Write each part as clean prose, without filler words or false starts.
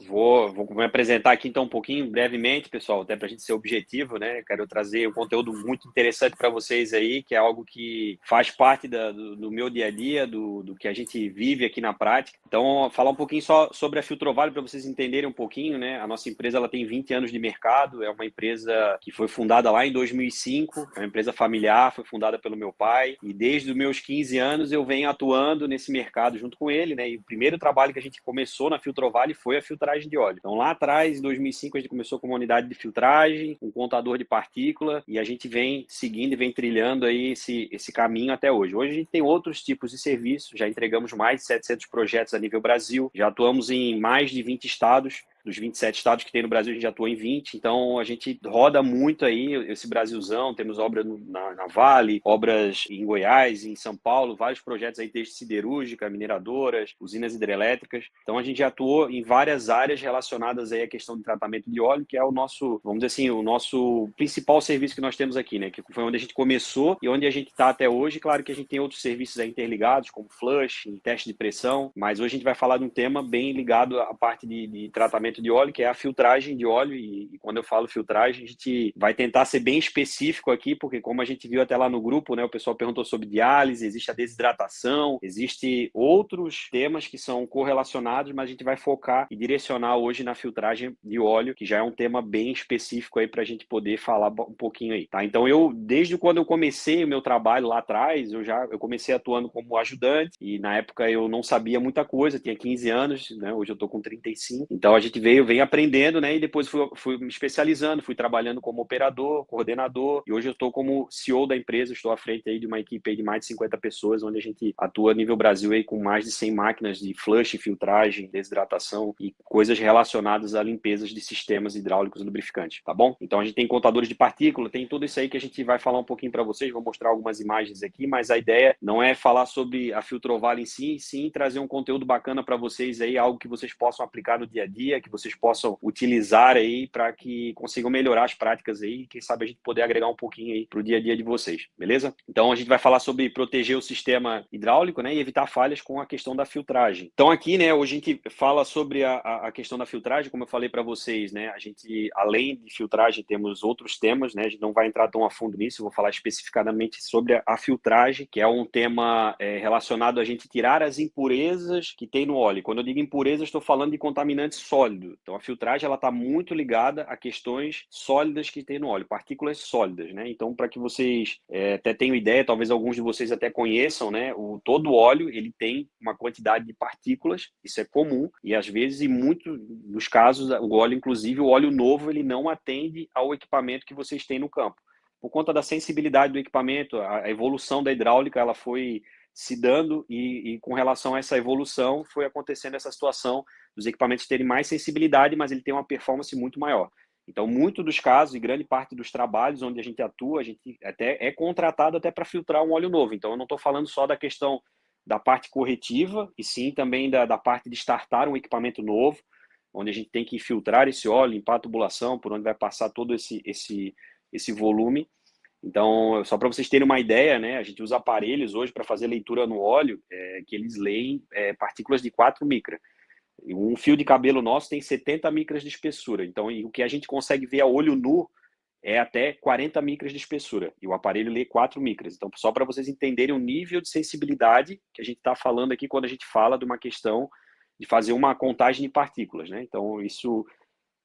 Vou me apresentar aqui então um pouquinho, brevemente, pessoal, até para a gente ser objetivo, né? Quero trazer um conteúdo muito interessante para vocês aí, que é algo que faz parte do meu dia a dia, do que a gente vive aqui na prática. Então, falar um pouquinho só sobre a Filtrovale para vocês entenderem um pouquinho, né? A nossa empresa ela tem 20 anos de mercado, é uma empresa que foi fundada lá em 2005, é uma empresa familiar, foi fundada pelo meu pai, e desde os meus 15 anos eu venho atuando nesse mercado junto com ele, né? E o primeiro trabalho que a gente começou na Filtrovale foi a filtragem de óleo. Então, lá atrás, em 2005, a gente começou com uma unidade de filtragem, um contador de partícula, e a gente vem seguindo e vem trilhando aí esse caminho até hoje. Hoje a gente tem outros tipos de serviços, já entregamos mais de 700 projetos a nível Brasil, já atuamos em mais de 20 estados. Dos 27 estados que tem no Brasil, a gente já atua em 20, então a gente roda muito aí esse Brasilzão, temos obras na Vale, obras em Goiás, em São Paulo, vários projetos aí desde siderúrgica, mineradoras, usinas hidrelétricas, então a gente já atuou em várias áreas relacionadas aí à questão de tratamento de óleo, que é o nosso, vamos dizer assim, o nosso principal serviço que nós temos aqui, né, que foi onde a gente começou e onde a gente está até hoje. Claro que a gente tem outros serviços aí interligados, como flush, teste de pressão, mas hoje a gente vai falar de um tema bem ligado à parte de tratamento de óleo, que é a filtragem de óleo, e quando eu falo filtragem, a gente vai tentar ser bem específico aqui, porque como a gente viu até lá no grupo, né, o pessoal perguntou sobre diálise, existe a desidratação, existe outros temas que são correlacionados, mas a gente vai focar e direcionar hoje na filtragem de óleo, que já é um tema bem específico aí para a gente poder falar um pouquinho aí, tá? Então desde quando eu comecei o meu trabalho lá atrás, eu comecei atuando como ajudante, e na época eu não sabia muita coisa, tinha 15 anos, né, hoje eu tô com 35, então a gente vem aprendendo, né? E depois fui me especializando, fui trabalhando como operador, coordenador, e hoje eu estou como CEO da empresa, estou à frente aí de uma equipe aí de mais de 50 pessoas, onde a gente atua a nível Brasil aí com mais de 100 máquinas de flush, filtragem, desidratação e coisas relacionadas a limpezas de sistemas hidráulicos e lubrificantes, tá bom? Então a gente tem contadores de partícula, tem tudo isso aí que a gente vai falar um pouquinho para vocês, vou mostrar algumas imagens aqui, mas a ideia não é falar sobre a Filtrovale em si, sim trazer um conteúdo bacana para vocês aí, algo que vocês possam aplicar no dia a dia, que vocês possam utilizar aí para que consigam melhorar as práticas aí e quem sabe a gente poder agregar um pouquinho aí para o dia a dia de vocês, beleza? Então a gente vai falar sobre proteger o sistema hidráulico, né, e evitar falhas com a questão da filtragem. Então aqui, né, hoje a gente fala sobre a questão da filtragem, como eu falei para vocês, né, a gente, além de filtragem, temos outros temas, né, a gente não vai entrar tão a fundo nisso, eu vou falar especificadamente sobre a filtragem, que é um tema relacionado a gente tirar as impurezas que tem no óleo. Quando eu digo impurezas, estou falando de contaminantes sólidos. Então a filtragem ela está muito ligada a questões sólidas que tem no óleo, partículas sólidas, né? Então para que vocês até tenham ideia, talvez alguns de vocês até conheçam, né? Todo óleo ele tem uma quantidade de partículas, isso é comum e às vezes em muitos dos casos o óleo, inclusive o óleo novo, ele não atende ao equipamento que vocês têm no campo. Por conta da sensibilidade do equipamento, a evolução da hidráulica ela foi se dando e com relação a essa evolução foi acontecendo essa situação dos equipamentos terem mais sensibilidade, mas ele tem uma performance muito maior. Então, muito dos casos e grande parte dos trabalhos onde a gente atua, a gente até é contratado até para filtrar um óleo novo. Então, eu não estou falando só da questão da parte corretiva, e sim também da parte de startar um equipamento novo, onde a gente tem que filtrar esse óleo, limpar a tubulação, por onde vai passar todo esse volume. Então, só para vocês terem uma ideia, né, a gente usa aparelhos hoje para fazer leitura no óleo, que eles leem partículas de 4 micras. Um fio de cabelo nosso tem 70 micras de espessura. Então, o que a gente consegue ver a olho nu é até 40 micras de espessura. E o aparelho lê 4 micras. Então, só para vocês entenderem o nível de sensibilidade que a gente está falando aqui quando a gente fala de uma questão de fazer uma contagem de partículas, né? Então, isso,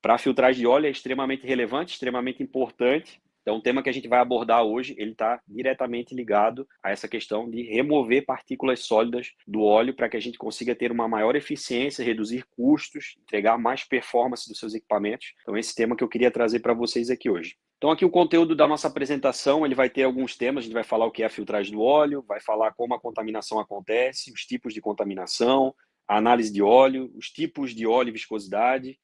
para a filtragem de óleo, é extremamente relevante, extremamente importante. Então, o tema que a gente vai abordar hoje, ele está diretamente ligado a essa questão de remover partículas sólidas do óleo para que a gente consiga ter uma maior eficiência, reduzir custos, entregar mais performance dos seus equipamentos. Então, esse tema que eu queria trazer para vocês aqui hoje. Então, aqui o conteúdo da nossa apresentação, ele vai ter alguns temas, a gente vai falar o que é a filtragem do óleo, vai falar como a contaminação acontece, os tipos de contaminação, a análise de óleo, os tipos de óleo e viscosidade,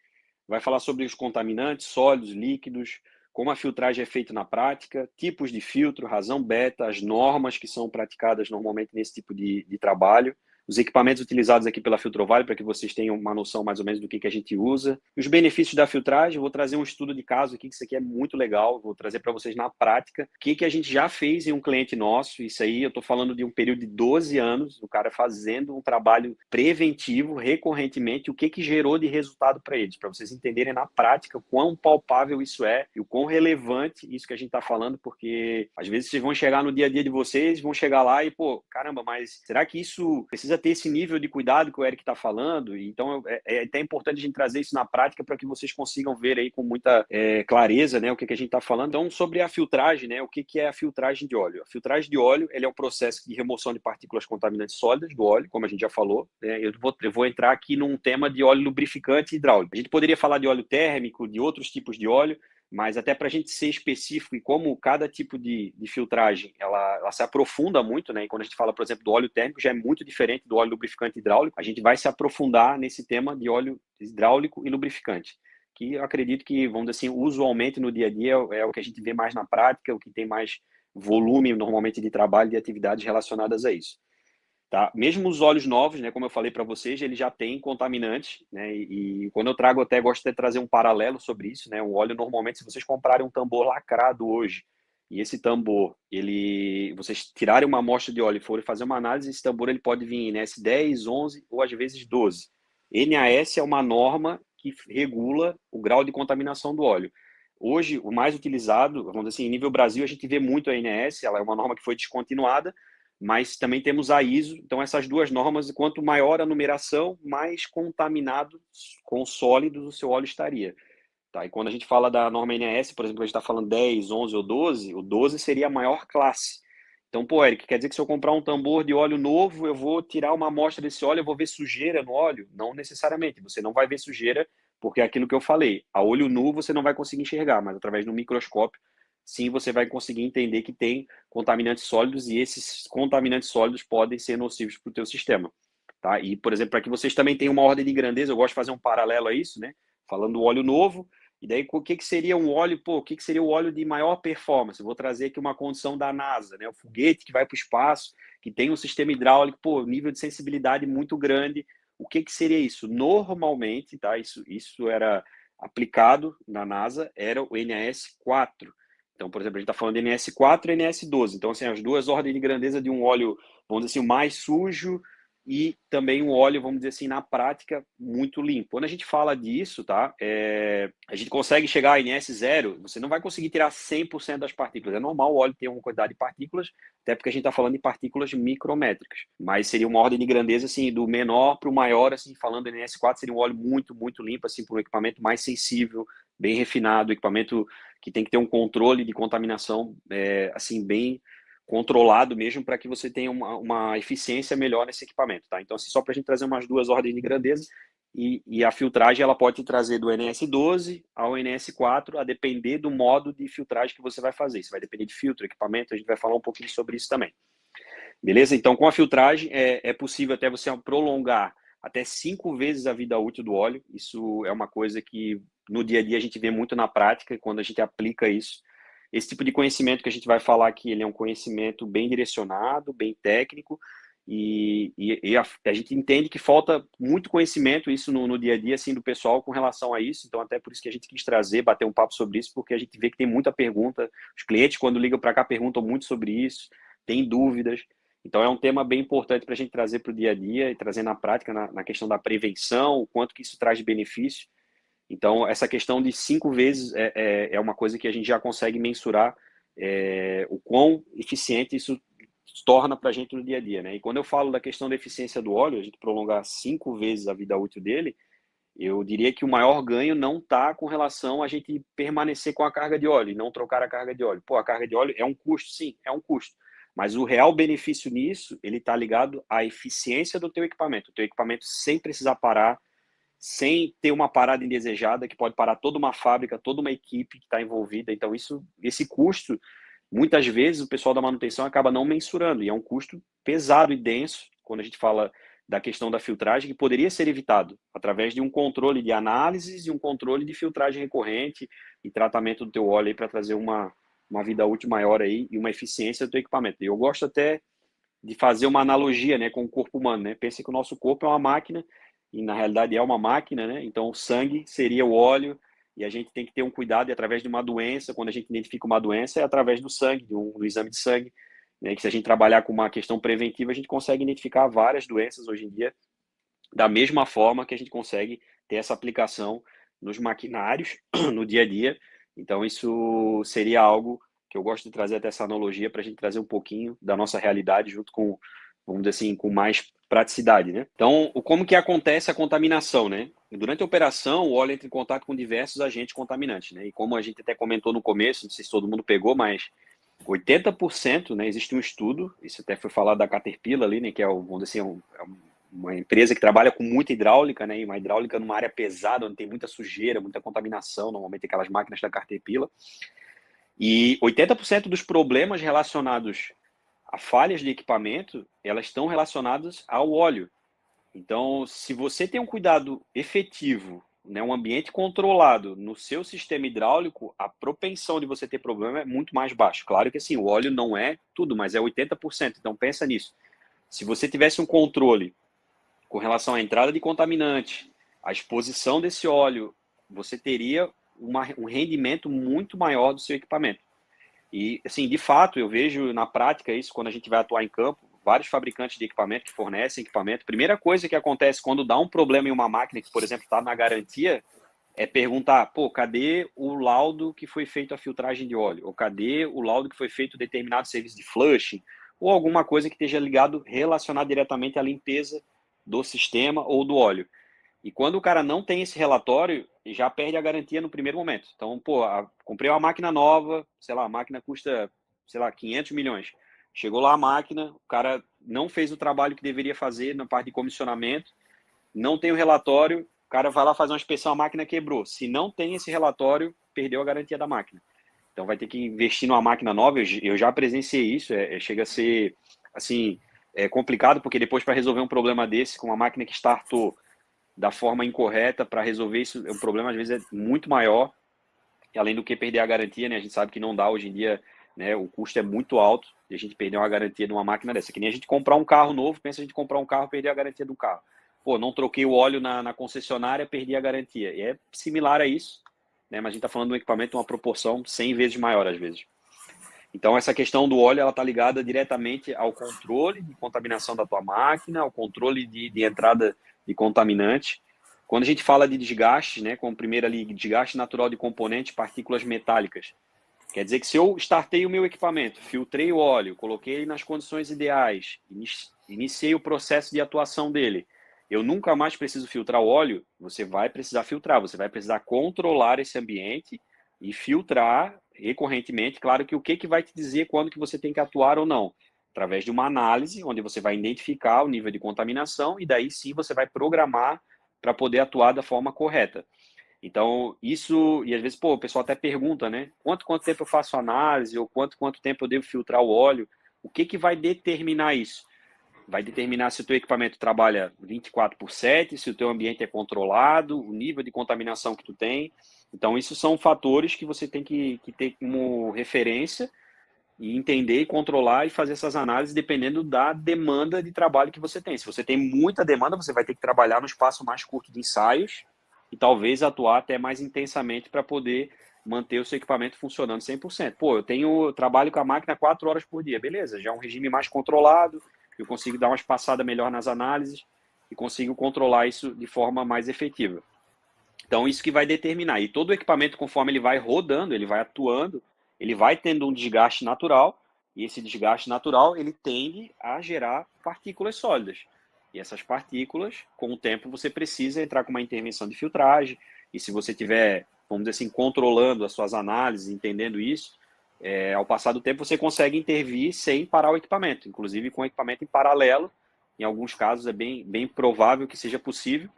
vai falar sobre os contaminantes, sólidos, líquidos, como a filtragem é feita na prática, tipos de filtro, razão beta, as normas que são praticadas normalmente nesse tipo de trabalho, os equipamentos utilizados aqui pela Filtrovale, para que vocês tenham uma noção mais ou menos do que a gente usa. Os benefícios da filtragem, vou trazer um estudo de caso aqui, que isso aqui é muito legal, vou trazer para vocês na prática, o que a gente já fez em um cliente nosso, isso aí eu estou falando de um período de 12 anos, o cara fazendo um trabalho preventivo, recorrentemente, o que gerou de resultado para eles, para vocês entenderem na prática o quão palpável isso é e o quão relevante isso que a gente está falando, porque às vezes vocês vão chegar no dia a dia de vocês, vão chegar lá e, pô, caramba, mas será que isso precisa ter esse nível de cuidado que o Eric está falando? Então é até importante a gente trazer isso na prática para que vocês consigam ver aí com muita clareza, né, o que a gente está falando. Então, sobre a filtragem, né, o que é a filtragem de óleo? A filtragem de óleo, ele é um processo de remoção de partículas contaminantes sólidas do óleo, como a gente já falou, né? Eu vou entrar aqui num tema de óleo lubrificante e hidráulico. A gente poderia falar de óleo térmico, de outros tipos de óleo, mas até para a gente ser específico e como cada tipo de filtragem ela se aprofunda muito, né? E quando a gente fala, por exemplo, do óleo térmico, já é muito diferente do óleo lubrificante hidráulico. A gente vai se aprofundar nesse tema de óleo hidráulico e lubrificante, que eu acredito que, vamos dizer assim, usualmente no dia a dia é o que a gente vê mais na prática, o que tem mais volume normalmente de trabalho e de atividades relacionadas a isso. Tá? Mesmo os óleos novos, né, como eu falei para vocês, ele já tem contaminantes, né, e quando eu trago, até gosto de trazer um paralelo sobre isso, né, o óleo normalmente, se vocês comprarem um tambor lacrado hoje, e esse tambor, vocês tirarem uma amostra de óleo e forem fazer uma análise, esse tambor ele pode vir em NS10, 11 ou às vezes 12. NAS é uma norma que regula o grau de contaminação do óleo. Hoje, o mais utilizado, vamos dizer assim, em nível Brasil, a gente vê muito a NAS, ela é uma norma que foi descontinuada, mas também temos a ISO. Então, essas duas normas, quanto maior a numeração, mais contaminado com sólidos o seu óleo estaria. Tá? E quando a gente fala da norma NAS, por exemplo, a gente está falando 10, 11 ou 12, o 12 seria a maior classe. Então, pô, Eric, quer dizer que se eu comprar um tambor de óleo novo, eu vou tirar uma amostra desse óleo, eu vou ver sujeira no óleo? Não necessariamente, você não vai ver sujeira, porque é aquilo que eu falei, a olho nu você não vai conseguir enxergar, mas através do microscópio, sim, você vai conseguir entender que tem contaminantes sólidos e esses contaminantes sólidos podem ser nocivos para o teu sistema. Tá? E, por exemplo, para que vocês também tenham uma ordem de grandeza, eu gosto de fazer um paralelo a isso, né? Falando do óleo novo, e daí o que seria um óleo, pô, o que seria o óleo de maior performance? Eu vou trazer aqui uma condição da NASA, né? O foguete que vai para o espaço, que tem um sistema hidráulico, pô, nível de sensibilidade muito grande. O que seria isso? Normalmente, tá? Isso era aplicado na NASA, era o NAS4. Então, por exemplo, a gente está falando de NS4 e NS12. Então, assim, as duas ordens de grandeza de um óleo, vamos dizer assim, o mais sujo e também um óleo, vamos dizer assim, na prática, muito limpo. Quando a gente fala disso, tá? A gente consegue chegar a NS0, você não vai conseguir tirar 100% das partículas. É normal o óleo ter uma quantidade de partículas, até porque a gente está falando de partículas micrométricas. Mas seria uma ordem de grandeza, assim, do menor para o maior, assim, falando NS4, seria um óleo muito, muito limpo, assim, para um equipamento mais sensível, bem refinado, equipamento que tem que ter um controle de contaminação, assim, bem controlado mesmo, para que você tenha uma eficiência melhor nesse equipamento, tá? Então, assim, só para a gente trazer umas duas ordens de grandeza, e a filtragem, ela pode trazer do NS12 ao NS4, a depender do modo de filtragem que você vai fazer. Isso vai depender de filtro, equipamento, a gente vai falar um pouquinho sobre isso também. Beleza? Então, com a filtragem, é possível até você prolongar até 5 vezes a vida útil do óleo. Isso é uma coisa que no dia a dia a gente vê muito na prática, quando a gente aplica isso. Esse tipo de conhecimento que a gente vai falar aqui, ele é um conhecimento bem direcionado, bem técnico, e a gente entende que falta muito conhecimento isso no dia a dia assim, do pessoal com relação a isso. Então, até por isso que a gente quis trazer, bater um papo sobre isso, porque a gente vê que tem muita pergunta. Os clientes, quando ligam para cá, perguntam muito sobre isso, têm dúvidas. Então, é um tema bem importante para a gente trazer para o dia a dia e trazer na prática, na questão da prevenção, o quanto que isso traz de benefício. Então, essa questão de 5 vezes é uma coisa que a gente já consegue mensurar o quão eficiente isso se torna para a gente no dia a dia, né? E quando eu falo da questão da eficiência do óleo, a gente prolongar 5 vezes a vida útil dele, eu diria que o maior ganho não está com relação a gente permanecer com a carga de óleo e não trocar a carga de óleo. Pô, a carga de óleo é um custo? Sim, é um custo. Mas o real benefício nisso, ele está ligado à eficiência do teu equipamento. O teu equipamento sem precisar parar, sem ter uma parada indesejada, que pode parar toda uma fábrica, toda uma equipe que está envolvida. Então, esse custo, muitas vezes, o pessoal da manutenção acaba não mensurando, e é um custo pesado e denso, quando a gente fala da questão da filtragem, que poderia ser evitado através de um controle de análises e um controle de filtragem recorrente e tratamento do teu óleo para trazer uma vida útil maior aí e uma eficiência do teu equipamento. E eu gosto até de fazer uma analogia, né, com o corpo humano, né? Pensa que o nosso corpo é uma máquina, e na realidade é uma máquina, né? Então o sangue seria o óleo, e a gente tem que ter um cuidado, e através de uma doença, quando a gente identifica uma doença, é através do sangue, do exame de sangue, né? Que se a gente trabalhar com uma questão preventiva, a gente consegue identificar várias doenças hoje em dia, da mesma forma que a gente consegue ter essa aplicação nos maquinários, no dia a dia. Então isso seria algo que eu gosto de trazer até essa analogia para a gente trazer um pouquinho da nossa realidade junto com, vamos dizer assim, com mais praticidade, né? Então, como que acontece a contaminação, né? Durante a operação, o óleo entra em contato com diversos agentes contaminantes, né? E como a gente até comentou no começo, não sei se todo mundo pegou, mas 80%, né? Existe um estudo, isso até foi falado da Caterpillar ali, né? Que é, vamos dizer assim, uma empresa que trabalha com muita hidráulica, né? E uma hidráulica numa área pesada, onde tem muita sujeira, muita contaminação, normalmente aquelas máquinas da Caterpillar. E 80% dos problemas relacionados a falhas de equipamento, elas estão relacionadas ao óleo. Então, se você tem um cuidado efetivo, né, um ambiente controlado no seu sistema hidráulico, a propensão de você ter problema é muito mais baixa. Claro que assim, o óleo não é tudo, mas é 80%. Então, pensa nisso. Se você tivesse um controle com relação à entrada de contaminante, a exposição desse óleo, você teria um rendimento muito maior do seu equipamento. E, assim, de fato, eu vejo na prática isso quando a gente vai atuar em campo, vários fabricantes de equipamento que fornecem equipamento. Primeira coisa que acontece quando dá um problema em uma máquina que, por exemplo, está na garantia, é perguntar, pô, cadê o laudo que foi feito a filtragem de óleo? Ou cadê o laudo que foi feito determinado serviço de flushing? Ou alguma coisa que esteja ligado, relacionado diretamente à limpeza do sistema ou do óleo. E quando o cara não tem esse relatório, já perde a garantia no primeiro momento. Então, pô, comprei uma máquina nova, sei lá, a máquina custa, sei lá, 500 milhões. Chegou lá a máquina, o cara não fez o trabalho que deveria fazer na parte de comissionamento, não tem o relatório, o cara vai lá fazer uma inspeção, a máquina quebrou. Se não tem esse relatório, perdeu a garantia da máquina. Então vai ter que investir numa máquina nova. Eu já presenciei isso, chega a ser, assim, complicado, porque depois para resolver um problema desse com uma máquina que startou da forma incorreta para resolver isso, o problema às vezes é muito maior, e além do que perder a garantia, né? A gente sabe que não dá hoje em dia, né? O custo é muito alto e a gente perder uma garantia de uma máquina dessa. Que nem a gente comprar um carro novo, pensa a gente comprar um carro e perder a garantia do carro. Pô, não troquei o óleo na concessionária, perdi a garantia. E é similar a isso, né? Mas a gente está falando de um equipamento de uma proporção 100 vezes maior às vezes. Então, essa questão do óleo, ela está ligada diretamente ao controle de contaminação da tua máquina, ao controle de entrada de contaminante. Quando a gente fala de desgaste, né, como primeiro ali, desgaste natural de componentes, partículas metálicas, quer dizer que se eu startei o meu equipamento, filtrei o óleo, coloquei ele nas condições ideais, iniciei o processo de atuação dele, eu nunca mais preciso filtrar o óleo, você vai precisar filtrar, você vai precisar controlar esse ambiente e filtrar recorrentemente. Claro que o que vai te dizer quando que você tem que atuar ou não? Através de uma análise, onde você vai identificar o nível de contaminação e daí sim você vai programar para poder atuar da forma correta. Então, isso, e às vezes, pô, o pessoal até pergunta, né? Quanto tempo eu faço análise, ou quanto tempo eu devo filtrar o óleo? O que vai determinar isso? Vai determinar se o teu equipamento trabalha 24/7, se o teu ambiente é controlado, o nível de contaminação que tu tem. Então, isso são fatores que você tem que ter como referência e entender, controlar e fazer essas análises dependendo da demanda de trabalho que você tem. Se você tem muita demanda, você vai ter que trabalhar no espaço mais curto de ensaios e talvez atuar até mais intensamente para poder manter o seu equipamento funcionando 100%. Pô, eu trabalho com a máquina 4 horas por dia, beleza, já é um regime mais controlado, eu consigo dar uma espaçada melhor nas análises e consigo controlar isso de forma mais efetiva. Então, isso que vai determinar. E todo o equipamento, conforme ele vai rodando, ele vai atuando, ele vai tendo um desgaste natural, e esse desgaste natural, ele tende a gerar partículas sólidas. E essas partículas, com o tempo, você precisa entrar com uma intervenção de filtragem, e se você tiver, vamos dizer assim, controlando as suas análises, entendendo isso, ao passar do tempo, você consegue intervir sem parar o equipamento, inclusive com o equipamento em paralelo. Em alguns casos, é bem provável que seja possível,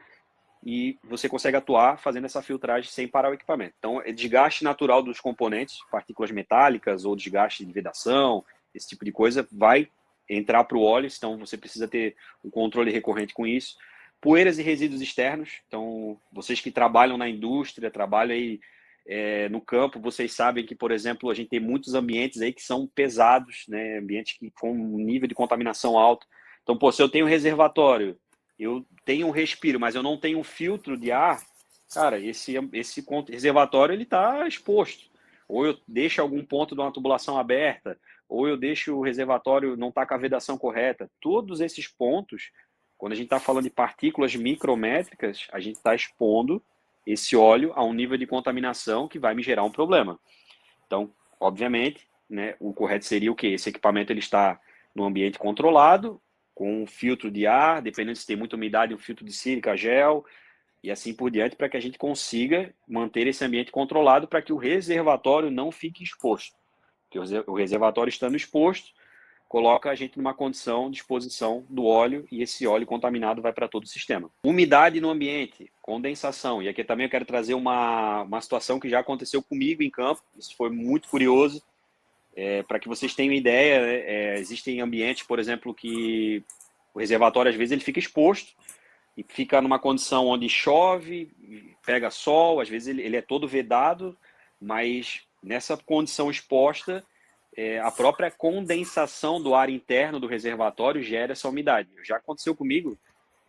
e você consegue atuar fazendo essa filtragem sem parar o equipamento. Então, é desgaste natural dos componentes, partículas metálicas ou desgaste de vedação, esse tipo de coisa, vai entrar para o óleo, então você precisa ter um controle recorrente com isso. Poeiras e resíduos externos, então, vocês que trabalham na indústria, trabalham aí no campo, vocês sabem que, por exemplo, a gente tem muitos ambientes aí que são pesados, né? Ambientes que com um nível de contaminação alto. Então, pô, se eu tenho um reservatório, eu tenho um respiro, mas eu não tenho um filtro de ar, cara, esse reservatório ele está exposto. Ou eu deixo algum ponto de uma tubulação aberta, ou eu deixo o reservatório não estar com a vedação correta. Todos esses pontos, quando a gente está falando de partículas micrométricas, a gente está expondo esse óleo a um nível de contaminação que vai me gerar um problema. Então, obviamente, né, o correto seria o quê? Esse equipamento ele está no ambiente controlado, com um filtro de ar, dependendo se tem muita umidade, um filtro de sílica, gel, e assim por diante, para que a gente consiga manter esse ambiente controlado para que o reservatório não fique exposto. Porque o reservatório estando exposto, coloca a gente numa condição de exposição do óleo e esse óleo contaminado vai para todo o sistema. Umidade no ambiente, condensação. E aqui também eu quero trazer uma situação que já aconteceu comigo em campo, isso foi muito curioso, para que vocês tenham ideia, né? Existem ambientes, por exemplo, que o reservatório às vezes ele fica exposto e fica numa condição onde chove, pega sol, às vezes ele é todo vedado, mas nessa condição exposta, a própria condensação do ar interno do reservatório gera essa umidade. Já aconteceu comigo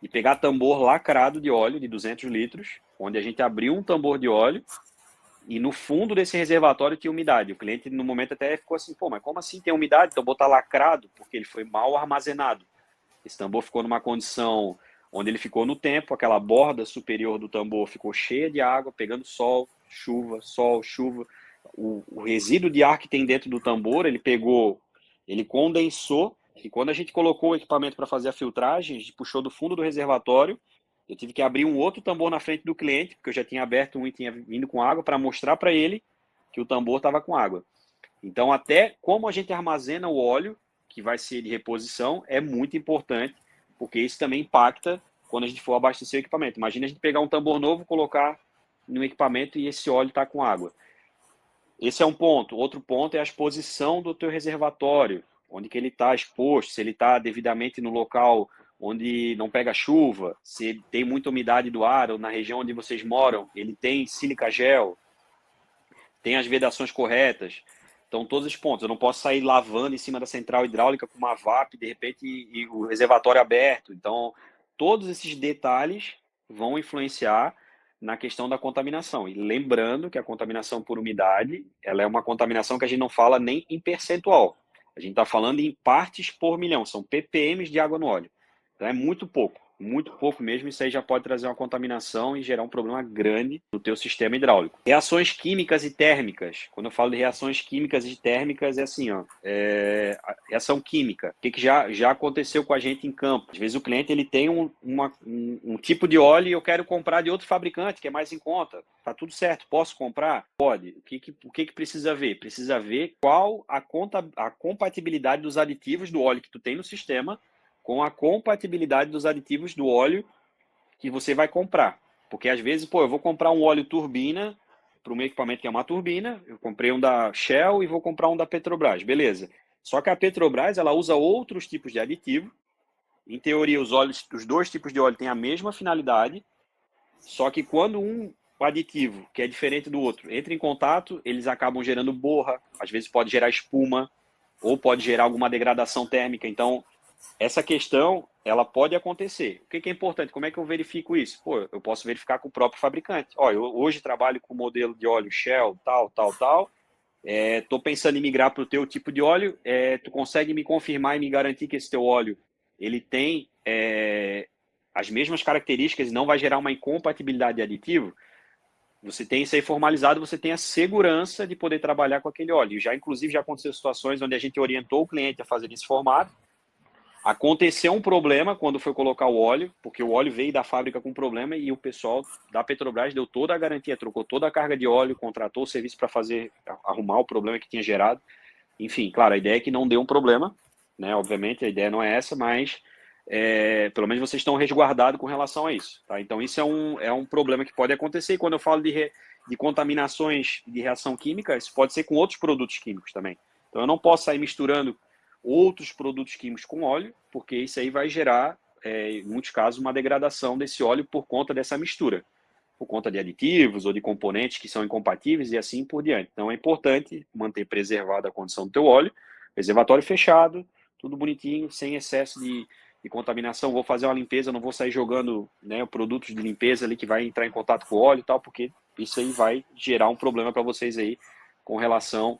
de pegar tambor lacrado de óleo de 200 litros, onde a gente abriu um tambor de óleo e no fundo desse reservatório tinha umidade. O cliente no momento até ficou assim, pô, mas como assim tem umidade? O tambor está lacrado, porque ele foi mal armazenado. Esse tambor ficou numa condição onde ele ficou no tempo, aquela borda superior do tambor ficou cheia de água, pegando sol, chuva. O resíduo de ar que tem dentro do tambor, ele condensou, e quando a gente colocou o equipamento para fazer a filtragem, a gente puxou do fundo do reservatório, eu tive que abrir um outro tambor na frente do cliente, porque eu já tinha aberto um e tinha vindo com água, para mostrar para ele que o tambor estava com água. Então, até como a gente armazena o óleo, que vai ser de reposição, é muito importante, porque isso também impacta quando a gente for abastecer o equipamento. Imagina a gente pegar um tambor novo, colocar no equipamento e esse óleo está com água. Esse é um ponto. Outro ponto é a exposição do teu reservatório, onde que ele está exposto, se ele está devidamente no local onde não pega chuva, se tem muita umidade do ar, ou na região onde vocês moram, ele tem sílica gel, tem as vedações corretas. Então, todos os pontos. Eu não posso sair lavando em cima da central hidráulica com uma VAP, de repente, e o reservatório aberto. Então, todos esses detalhes vão influenciar na questão da contaminação. E lembrando que a contaminação por umidade, ela é uma contaminação que a gente não fala nem em percentual. A gente está falando em partes por milhão, são ppm de água no óleo. Então, é muito pouco mesmo. Isso aí já pode trazer uma contaminação e gerar um problema grande no teu sistema hidráulico. Reações químicas e térmicas. Quando eu falo de reações químicas e térmicas, é assim, ó, reação química. O que já aconteceu com a gente em campo? Às vezes o cliente ele tem um tipo de óleo e eu quero comprar de outro fabricante, que é mais em conta. Tá tudo certo, posso comprar? Pode. O que precisa ver? Precisa ver qual a compatibilidade dos aditivos do óleo que tu tem no sistema com a compatibilidade dos aditivos do óleo que você vai comprar. Porque às vezes, eu vou comprar um óleo turbina para o meu equipamento que é uma turbina, eu comprei um da Shell e vou comprar um da Petrobras, beleza. Só que a Petrobras, ela usa outros tipos de aditivo. Em teoria, os dois tipos de óleo têm a mesma finalidade, só que quando um aditivo, que é diferente do outro, entra em contato, eles acabam gerando borra, às vezes pode gerar espuma, ou pode gerar alguma degradação térmica. Então, essa questão, ela pode acontecer. O que é importante? Como é que eu verifico isso? Eu posso verificar com o próprio fabricante. Eu hoje trabalho com o modelo de óleo Shell, tal. Estou pensando em migrar para o teu tipo de óleo. Tu consegue me confirmar e me garantir que esse teu óleo ele tem as mesmas características e não vai gerar uma incompatibilidade de aditivo? Você tem isso aí formalizado, você tem a segurança de poder trabalhar com aquele óleo. Inclusive, já aconteceu situações onde a gente orientou o cliente a fazer esse formato. Aconteceu um problema quando foi colocar o óleo, porque o óleo veio da fábrica com problema e o pessoal da Petrobras deu toda a garantia, trocou toda a carga de óleo, contratou o serviço para arrumar o problema que tinha gerado. Enfim, claro, a ideia é que não deu um problema, né? Obviamente, a ideia não é essa, mas pelo menos vocês estão resguardados com relação a isso. Tá? Então, isso é um problema que pode acontecer. E quando eu falo de contaminações de reação química, isso pode ser com outros produtos químicos também. Então, eu não posso sair misturando outros produtos químicos com óleo, porque isso aí vai gerar, em muitos casos, uma degradação desse óleo por conta dessa mistura. por conta de aditivos ou de componentes que são incompatíveis e assim por diante. Então é importante manter preservada a condição do teu óleo, reservatório fechado, tudo bonitinho, sem excesso de contaminação. Vou fazer uma limpeza, não vou sair jogando, né, produtos de limpeza ali que vai entrar em contato com o óleo e tal, porque isso aí vai gerar um problema para vocês aí com relação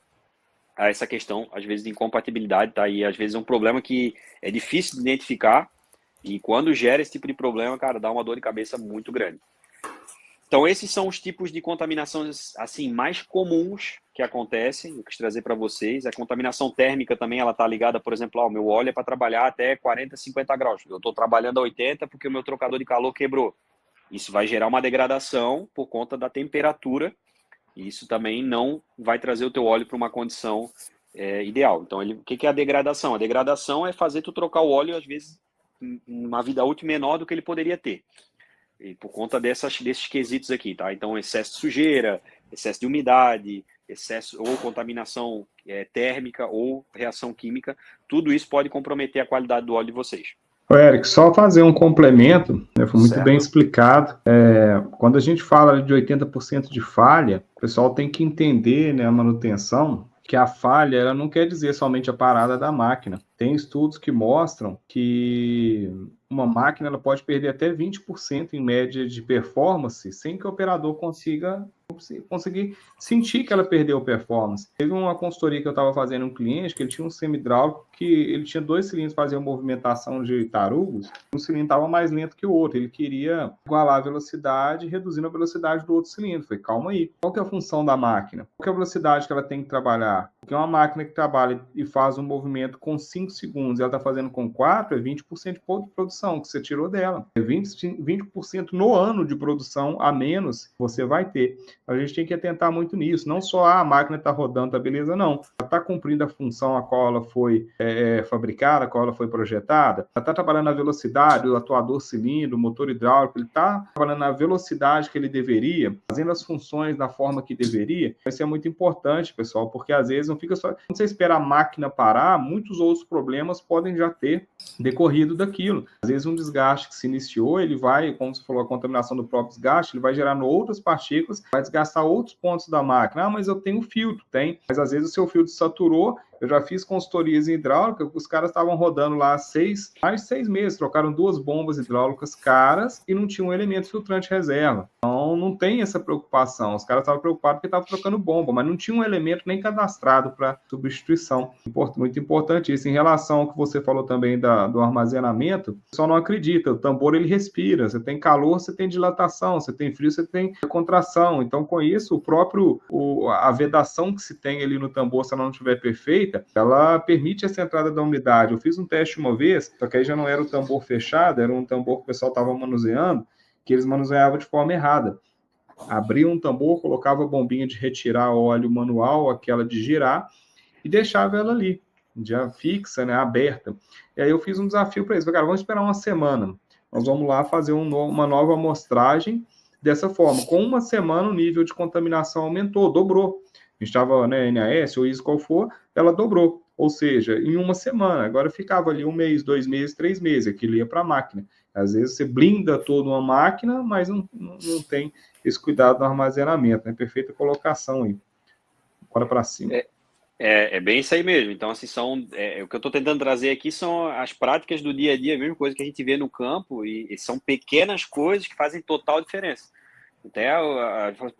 a essa questão, às vezes, de incompatibilidade, tá? E às vezes é um problema que é difícil de identificar, e quando gera esse tipo de problema, cara, dá uma dor de cabeça muito grande. Então, esses são os tipos de contaminação assim mais comuns que acontecem. Eu quis trazer para vocês. A contaminação térmica também, ela está ligada, por exemplo, o meu óleo é para trabalhar até 40, 50 graus. Eu estou trabalhando a 80 porque o meu trocador de calor quebrou. Isso vai gerar uma degradação por conta da temperatura. E isso também não vai trazer o teu óleo para uma condição ideal. Então, o que é a degradação? A degradação é fazer tu trocar o óleo, às vezes, em uma vida útil menor do que ele poderia ter. E por conta desses quesitos aqui, tá? Então, excesso de sujeira, excesso de umidade, excesso ou contaminação térmica ou reação química, tudo isso pode comprometer a qualidade do óleo de vocês. Ô, Eric, só fazer um complemento, né, foi muito Certo. bem explicado. Quando a gente fala de 80% de falha, o pessoal tem que entender, né, a manutenção, que a falha ela não quer dizer somente a parada da máquina. Tem estudos que mostram que uma máquina ela pode perder até 20% em média de performance sem que o operador conseguir sentir que ela perdeu performance. Teve uma consultoria que eu estava fazendo um cliente que ele tinha um semi-hidráulico que ele tinha 2 cilindros que faziam movimentação de tarugos, um cilindro estava mais lento que o outro, ele queria igualar a velocidade reduzindo a velocidade do outro cilindro. Falei, calma aí, qual que é a função da máquina? Qual que é a velocidade que ela tem que trabalhar? Porque uma máquina que trabalha e faz um movimento com 5 segundos e ela está fazendo com 4, é 20% de produção que você tirou dela. É 20% no ano de produção a menos que você vai ter. A gente tem que atentar muito nisso. Não só a máquina está rodando, tá beleza, não. Ela está cumprindo a função a qual ela foi fabricada, a qual ela foi projetada. Ela está trabalhando na velocidade, o atuador cilindro, o motor hidráulico, ele está trabalhando na velocidade que ele deveria, fazendo as funções da forma que deveria. Isso é muito importante, pessoal, porque às vezes não fica só... Quando você espera a máquina parar, muitos outros problemas podem já ter decorrido daquilo. Às vezes um desgaste que se iniciou, ele vai, como você falou, a contaminação do próprio desgaste, ele vai gerando outras partículas, vai desgastar outros pontos da máquina. Ah, mas eu tenho filtro. Tem. Mas às vezes o seu filtro saturou. Eu já fiz consultorias em hidráulica, os caras estavam rodando lá mais de 6 meses, trocaram 2 bombas hidráulicas caras e não tinham um elemento filtrante reserva. Então não tem essa preocupação. Os caras estavam preocupados porque estavam trocando bomba, mas não tinha um elemento nem cadastrado para substituição. Muito importante isso. Em relação ao que você falou também do armazenamento, o pessoal não acredita. O tambor ele respira. Você tem calor, você tem dilatação. Você tem frio, você tem contração. Então, com isso, a vedação que se tem ali no tambor, se ela não estiver perfeita, ela permite essa entrada da umidade. Eu fiz um teste uma vez, só que aí já não era o tambor fechado, era um tambor que o pessoal estava manuseando, que eles manuseavam de forma errada. Abria um tambor, colocava a bombinha de retirar óleo manual, aquela de girar, e deixava ela ali, já fixa, né, aberta. E aí eu fiz um desafio para eles. Falei, cara, vamos esperar uma semana. Nós vamos lá fazer uma nova amostragem dessa forma. Com uma semana, o nível de contaminação aumentou, dobrou. A gente estava, né, NAS ou isso qual for, ela dobrou. Ou seja, em uma semana. Agora ficava ali 1 mês, 2 meses, 3 meses. Aquilo ia para a máquina. Às vezes você blinda toda uma máquina, mas não tem esse cuidado no armazenamento. Né? Perfeita colocação aí. Bora para cima. É bem isso aí mesmo. Então, assim, o que eu estou tentando trazer aqui são as práticas do dia a dia, a mesma coisa que a gente vê no campo, e são pequenas coisas que fazem total diferença. Até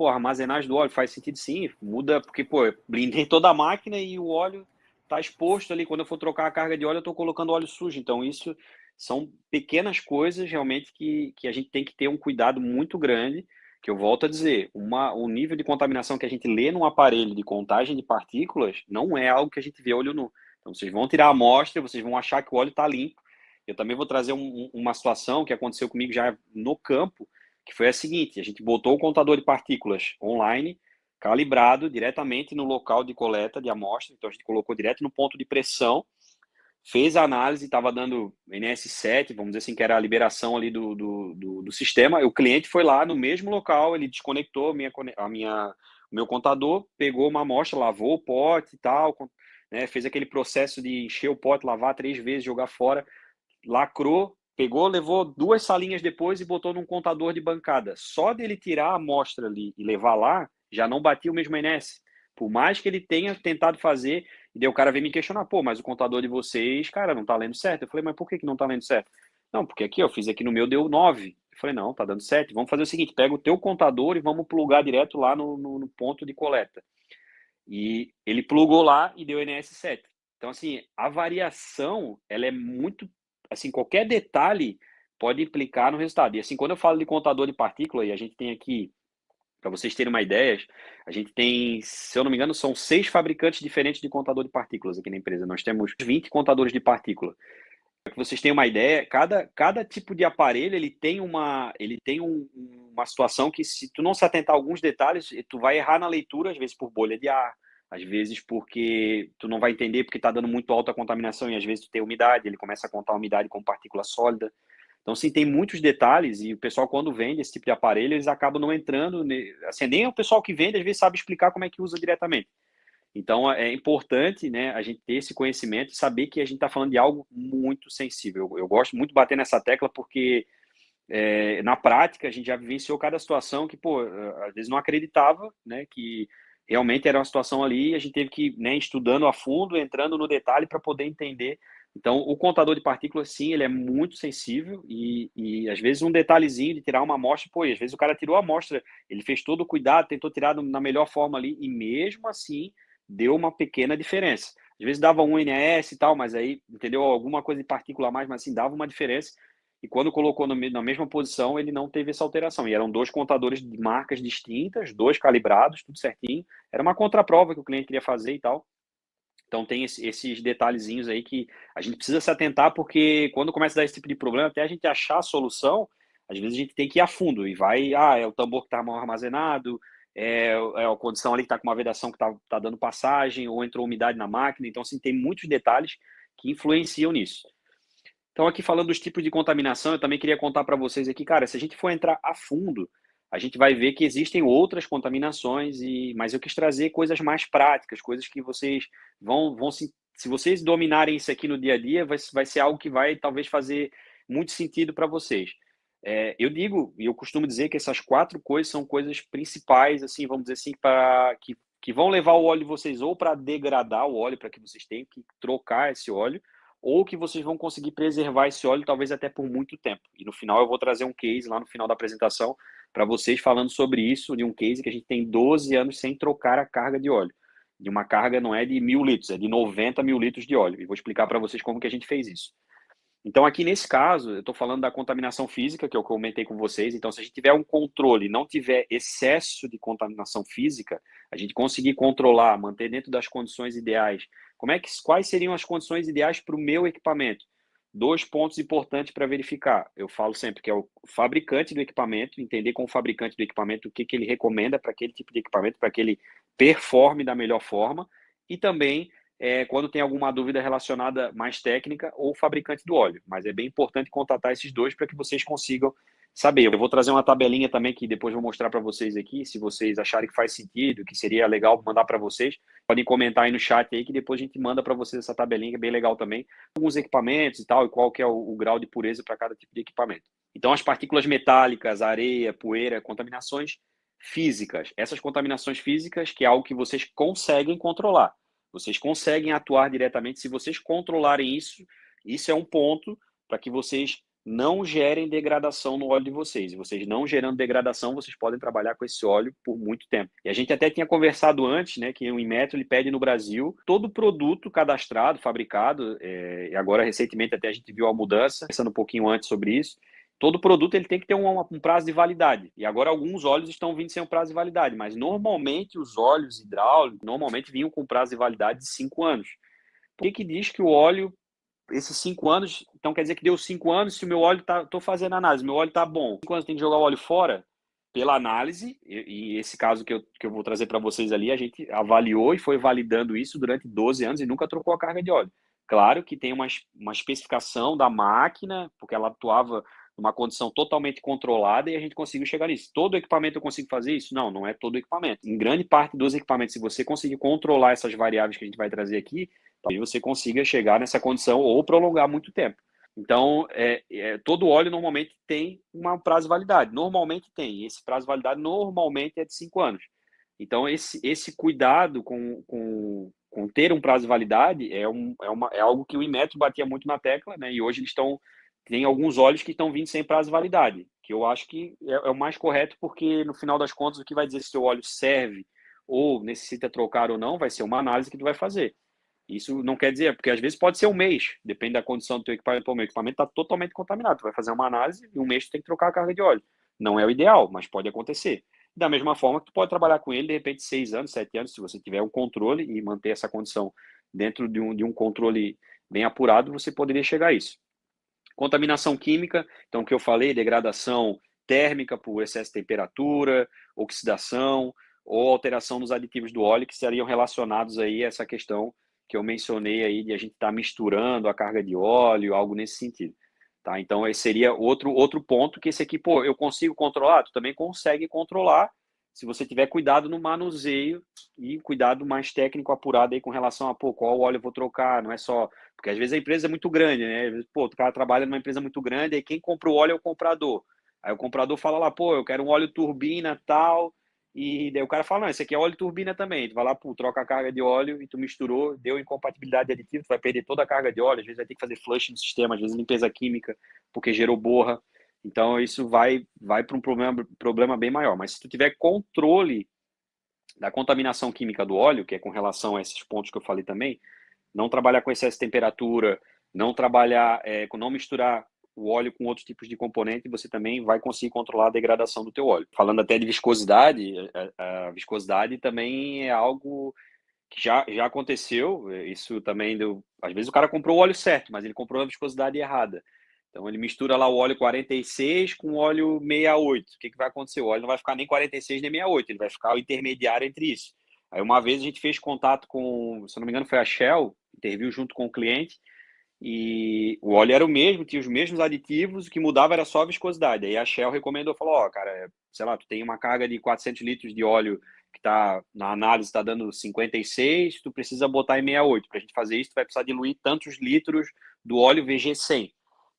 armazenagem do óleo faz sentido sim, muda, porque, eu blindei toda a máquina e o óleo está exposto ali. Quando eu for trocar a carga de óleo, eu estou colocando óleo sujo. Então, isso são pequenas coisas realmente que a gente tem que ter um cuidado muito grande, que eu volto a dizer, o nível de contaminação que a gente lê num aparelho de contagem de partículas não é algo que a gente vê olho nu. Então, vocês vão tirar a amostra, vocês vão achar que o óleo está limpo. Eu também vou trazer uma situação que aconteceu comigo já no campo, que foi a seguinte: a gente botou o contador de partículas online, calibrado diretamente no local de coleta de amostra, então a gente colocou direto no ponto de pressão, fez a análise, estava dando NS7, vamos dizer assim, que era a liberação ali do sistema. O cliente foi lá no mesmo local, ele desconectou o meu contador, pegou uma amostra, lavou o pote e tal, né, fez aquele processo de encher o pote, lavar 3 vezes, jogar fora, lacrou, pegou, levou 2 salinhas depois e botou num contador de bancada. Só dele tirar a amostra ali e levar lá, já não batia o mesmo INS. Por mais que ele tenha tentado fazer, e daí o cara veio me questionar, pô, mas o contador de vocês, cara, não tá lendo certo. Eu falei, mas por que não tá lendo certo? Não, porque aqui eu fiz aqui no meu, deu 9. Eu falei, não, tá dando 7. Vamos fazer o seguinte, pega o teu contador e vamos plugar direto lá no ponto de coleta. E ele plugou lá e deu INS 7. Então, assim, a variação, ela é muito, assim, qualquer detalhe pode implicar no resultado. E assim, quando eu falo de contador de partícula, e a gente tem aqui, para vocês terem uma ideia, a gente tem, se eu não me engano, são 6 fabricantes diferentes de contador de partículas aqui na empresa. Nós temos 20 contadores de partícula. Para que vocês tenham uma ideia, cada tipo de aparelho ele tem uma situação que, se tu não se atentar a alguns detalhes, tu vai errar na leitura, às vezes por bolha de ar, às vezes porque tu não vai entender porque está dando muito alta a contaminação e às vezes tu tem umidade, ele começa a contar a umidade como partícula sólida. Então, sim, tem muitos detalhes e o pessoal, quando vende esse tipo de aparelho, eles acabam não entrando, assim, nem o pessoal que vende, às vezes, sabe explicar como é que usa diretamente. Então, é importante, né, a gente ter esse conhecimento e saber que a gente está falando de algo muito sensível. Eu gosto muito de bater nessa tecla porque, na prática, a gente já vivenciou cada situação que, pô, às vezes não acreditava, né, que realmente era uma situação ali e a gente teve que, né, estudando a fundo, entrando no detalhe para poder entender. Então, o contador de partículas, sim, ele é muito sensível e às vezes um detalhezinho de tirar uma amostra, pô, e às vezes o cara tirou a amostra, ele fez todo o cuidado, tentou tirar na melhor forma ali e mesmo assim deu uma pequena diferença. Às vezes dava um NAS e tal, mas aí, entendeu? Alguma coisa de partícula a mais, mas assim, dava uma diferença. E quando colocou na mesma posição, ele não teve essa alteração. E eram 2 contadores de marcas distintas, 2 calibrados, tudo certinho. Era uma contraprova que o cliente queria fazer e tal. Então tem esses detalhezinhos aí que a gente precisa se atentar, porque quando começa a dar esse tipo de problema, até a gente achar a solução, às vezes a gente tem que ir a fundo e vai, é o tambor que está mal armazenado, é a condição ali que está com uma vedação que está dando passagem, ou entrou umidade na máquina. Então, assim, tem muitos detalhes que influenciam nisso. Então, aqui falando dos tipos de contaminação, eu também queria contar para vocês aqui, cara, se a gente for entrar a fundo, a gente vai ver que existem outras contaminações, mas eu quis trazer coisas mais práticas, coisas que vocês vão se vocês dominarem isso aqui no dia a dia, vai ser algo que vai talvez fazer muito sentido para vocês. Eu digo, e eu costumo dizer que essas 4 coisas são coisas principais, assim, vamos dizer assim, que vão levar o óleo de vocês ou para degradar o óleo, para que vocês tenham que trocar esse óleo, ou que vocês vão conseguir preservar esse óleo talvez até por muito tempo. E no final eu vou trazer um case lá no final da apresentação para vocês falando sobre isso, de um case que a gente tem 12 anos sem trocar a carga de óleo. De uma carga não é de 1.000 litros, é de 90 mil litros de óleo. E vou explicar para vocês como que a gente fez isso. Então, aqui nesse caso, eu estou falando da contaminação física, que eu comentei com vocês. Então, se a gente tiver um controle, não tiver excesso de contaminação física, a gente conseguir controlar, manter dentro das condições ideais. Quais seriam as condições ideais para o meu equipamento? 2 pontos importantes para verificar. Eu falo sempre que é o fabricante do equipamento, entender com o fabricante do equipamento o que ele recomenda para aquele tipo de equipamento, para que ele performe da melhor forma, e também quando tem alguma dúvida relacionada mais técnica ou fabricante do óleo. Mas é bem importante contatar esses 2 para que vocês consigam saber. Eu vou trazer uma tabelinha também que depois vou mostrar para vocês aqui, se vocês acharem que faz sentido, que seria legal mandar para vocês, podem comentar aí no chat aí que depois a gente manda para vocês essa tabelinha, que é bem legal também, alguns equipamentos e tal, e qual que é o grau de pureza para cada tipo de equipamento. Então, as partículas metálicas, areia, poeira, contaminações físicas. Essas contaminações físicas, que é algo que vocês conseguem controlar. Vocês conseguem atuar diretamente. Se vocês controlarem isso, isso é um ponto para que vocês não gerem degradação no óleo de vocês. E vocês não gerando degradação, vocês podem trabalhar com esse óleo por muito tempo. E a gente até tinha conversado antes, né, que o Inmetro ele pede no Brasil todo produto cadastrado, fabricado, e agora recentemente até a gente viu a mudança, pensando um pouquinho antes sobre isso. Todo produto ele tem que ter um prazo de validade. E agora alguns óleos estão vindo sem um prazo de validade, mas normalmente os óleos hidráulicos normalmente vinham com prazo de validade de 5 anos. Por que diz que o óleo, esses 5 anos, então quer dizer que deu 5 anos, se o meu óleo estou fazendo análise, meu óleo está bom, 5 anos tem que jogar o óleo fora? Pela análise, e esse caso que eu vou trazer para vocês ali, a gente avaliou e foi validando isso durante 12 anos e nunca trocou a carga de óleo. Claro que tem uma especificação da máquina, porque ela atuava numa condição totalmente controlada e a gente conseguiu chegar nisso. Todo equipamento eu consigo fazer isso? Não, não é todo equipamento. Em grande parte dos equipamentos, se você conseguir controlar essas variáveis que a gente vai trazer aqui, talvez você consiga chegar nessa condição ou prolongar muito tempo. Então, todo óleo normalmente tem um prazo de validade. Normalmente tem. Esse prazo de validade normalmente é de 5 anos. Então, esse cuidado com ter um prazo de validade é algo que o Inmetro batia muito na tecla, né? E hoje tem alguns óleos que estão vindo sem prazo de validade, que eu acho que é o mais correto, porque no final das contas, o que vai dizer se o óleo serve ou necessita trocar ou não, vai ser uma análise que tu vai fazer. Isso não quer dizer, porque às vezes pode ser um mês, depende da condição do teu equipamento. Pô, meu equipamento está totalmente contaminado, tu vai fazer uma análise e um mês tu tem que trocar a carga de óleo. Não é o ideal, mas pode acontecer. Da mesma forma que tu pode trabalhar com ele, de repente, 6 anos, 7 anos, se você tiver um controle e manter essa condição dentro de um controle bem apurado, você poderia chegar a isso. Contaminação química, então o que eu falei, degradação térmica por excesso de temperatura, oxidação ou alteração dos aditivos do óleo que seriam relacionados aí a essa questão que eu mencionei aí de a gente estar misturando a carga de óleo, algo nesse sentido. Tá? Então, esse seria outro ponto que esse aqui, pô, eu consigo controlar? Tu também consegue controlar se você tiver cuidado no manuseio e cuidado mais técnico apurado aí com relação a, pô, qual óleo eu vou trocar, não é só... Porque às vezes a empresa é muito grande, né? Às vezes, pô, o cara trabalha numa empresa muito grande, aí quem compra o óleo é o comprador. Aí o comprador fala lá, pô, eu quero um óleo turbina tal, e daí o cara fala, não, esse aqui é óleo turbina também. Tu vai lá, pô, troca a carga de óleo e tu misturou, deu incompatibilidade de aditivo, tu vai perder toda a carga de óleo, às vezes vai ter que fazer flush no sistema, às vezes limpeza química, porque gerou borra. Então isso vai para um problema bem maior. Mas se tu tiver controle da contaminação química do óleo, que é com relação a esses pontos que eu falei também, não trabalhar com excesso de temperatura, não trabalhar, não misturar o óleo com outros tipos de componente, você também vai conseguir controlar a degradação do teu óleo. Falando até de viscosidade, a viscosidade também é algo que já aconteceu, isso também deu... Às vezes o cara comprou o óleo certo, mas ele comprou a viscosidade errada. Então ele mistura lá o óleo 46 com o óleo 68. O que vai acontecer? O óleo não vai ficar nem 46 nem 68, ele vai ficar o intermediário entre isso. Aí uma vez a gente fez contato com, se não me engano foi a Shell, interviu junto com o cliente, e o óleo era o mesmo, tinha os mesmos aditivos, o que mudava era só a viscosidade. Aí a Shell recomendou, falou, ó, cara, sei lá, tu tem uma carga de 400 litros de óleo que tá na análise está dando 56, tu precisa botar em 68. Para a gente fazer isso, tu vai precisar diluir tantos litros do óleo VG100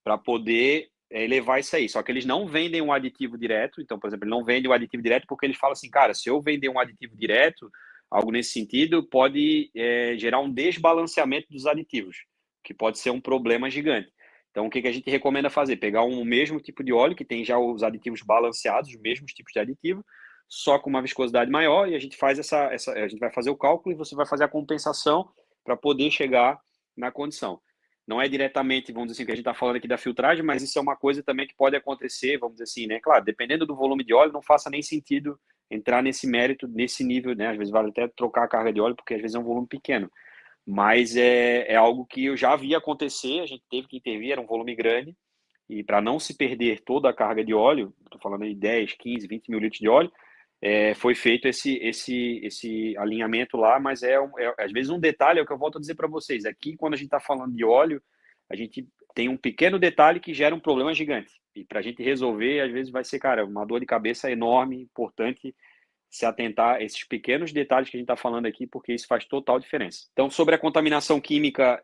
para poder levar isso aí. Só que eles não vendem um aditivo direto, então, por exemplo, eles não vendem o aditivo direto porque eles falam assim, cara, se eu vender um aditivo direto, algo nesse sentido, pode gerar um desbalanceamento dos aditivos, que pode ser um problema gigante. Então, o que a gente recomenda fazer? Pegar um mesmo tipo de óleo, que tem já os aditivos balanceados, os mesmos tipos de aditivo, só com uma viscosidade maior, e a gente faz a gente vai fazer o cálculo e você vai fazer a compensação para poder chegar na condição. Não é diretamente, vamos dizer assim, que a gente está falando aqui da filtragem, mas isso é uma coisa também que pode acontecer, vamos dizer assim, né? Claro, dependendo do volume de óleo, não faça nem sentido entrar nesse mérito, nesse nível, né? Às vezes vale até trocar a carga de óleo, porque às vezes é um volume pequeno. Mas é algo que eu já vi acontecer, a gente teve que intervir, era um volume grande, e para não se perder toda a carga de óleo, estou falando de 10, 15, 20 mil litros de óleo, foi feito esse alinhamento lá, mas às vezes um detalhe, é o que eu volto a dizer para vocês, aqui quando a gente está falando de óleo, a gente tem um pequeno detalhe que gera um problema gigante, e para a gente resolver, às vezes vai ser, cara, uma dor de cabeça enorme, importante, se atentar a esses pequenos detalhes que a gente está falando aqui, porque isso faz total diferença. Então, sobre a contaminação química,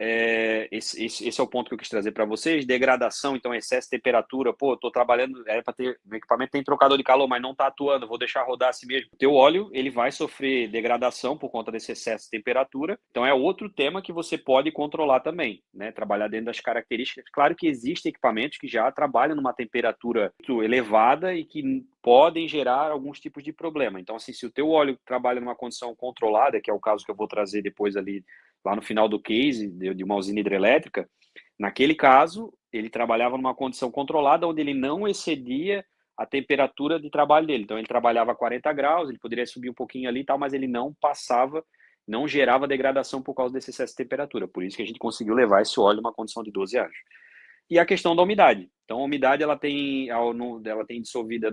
esse é o ponto que eu quis trazer para vocês. Degradação, então, excesso de temperatura. Pô, estou trabalhando, era para ter, o equipamento tem trocador de calor, mas não está atuando, vou deixar rodar assim mesmo. O teu óleo, ele vai sofrer degradação por conta desse excesso de temperatura. Então, é outro tema que você pode controlar também, né? Trabalhar dentro das características. Claro que existem equipamentos que já trabalham numa temperatura muito elevada e que podem gerar alguns tipos de problema. Então, assim, se o teu óleo trabalha numa condição controlada, que é o caso que eu vou trazer depois ali, lá no final do case, de uma usina hidrelétrica, naquele caso, ele trabalhava numa condição controlada, onde ele não excedia a temperatura de trabalho dele. Então, ele trabalhava a 40 graus, ele poderia subir um pouquinho ali e tal, mas ele não passava, não gerava degradação por causa desse excesso de temperatura. Por isso que a gente conseguiu levar esse óleo numa condição de 12 anos. E a questão da umidade. Então, a umidade ela tem dissolvida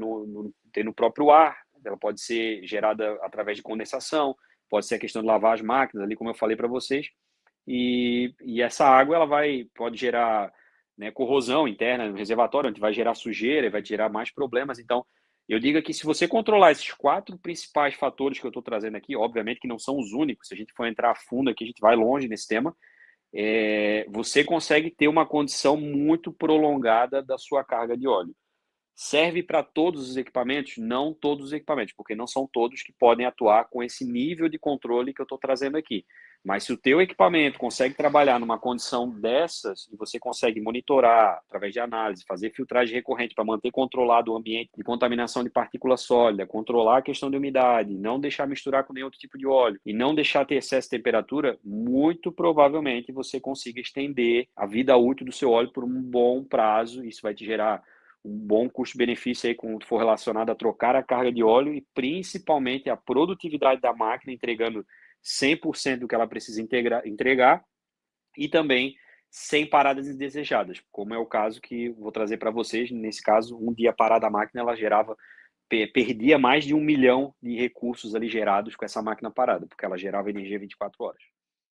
tem no próprio ar, ela pode ser gerada através de condensação, pode ser a questão de lavar as máquinas, ali como eu falei para vocês, e essa água ela pode gerar, né, corrosão interna no reservatório, onde vai gerar sujeira e vai gerar mais problemas. Então, eu digo que se você controlar esses 4 principais fatores que eu estou trazendo aqui, obviamente que não são os únicos, se a gente for entrar a fundo aqui, a gente vai longe nesse tema, você consegue ter uma condição muito prolongada da sua carga de óleo. Serve para todos os equipamentos? Não todos os equipamentos, porque não são todos que podem atuar com esse nível de controle que eu estou trazendo aqui. Mas se o teu equipamento consegue trabalhar numa condição dessas, e você consegue monitorar através de análise, fazer filtragem recorrente para manter controlado o ambiente de contaminação de partícula sólida, controlar a questão de umidade, não deixar misturar com nenhum outro tipo de óleo e não deixar ter excesso de temperatura, muito provavelmente você consiga estender a vida útil do seu óleo por um bom prazo. Isso vai te gerar um bom custo-benefício aí quando for relacionado a trocar a carga de óleo e principalmente a produtividade da máquina, entregando 100% do que ela precisa entregar e também sem paradas indesejadas, como é o caso que vou trazer para vocês. Nesse caso, um dia parada a máquina, ela perdia mais de 1 milhão de recursos ali gerados com essa máquina parada, porque ela gerava energia 24 horas.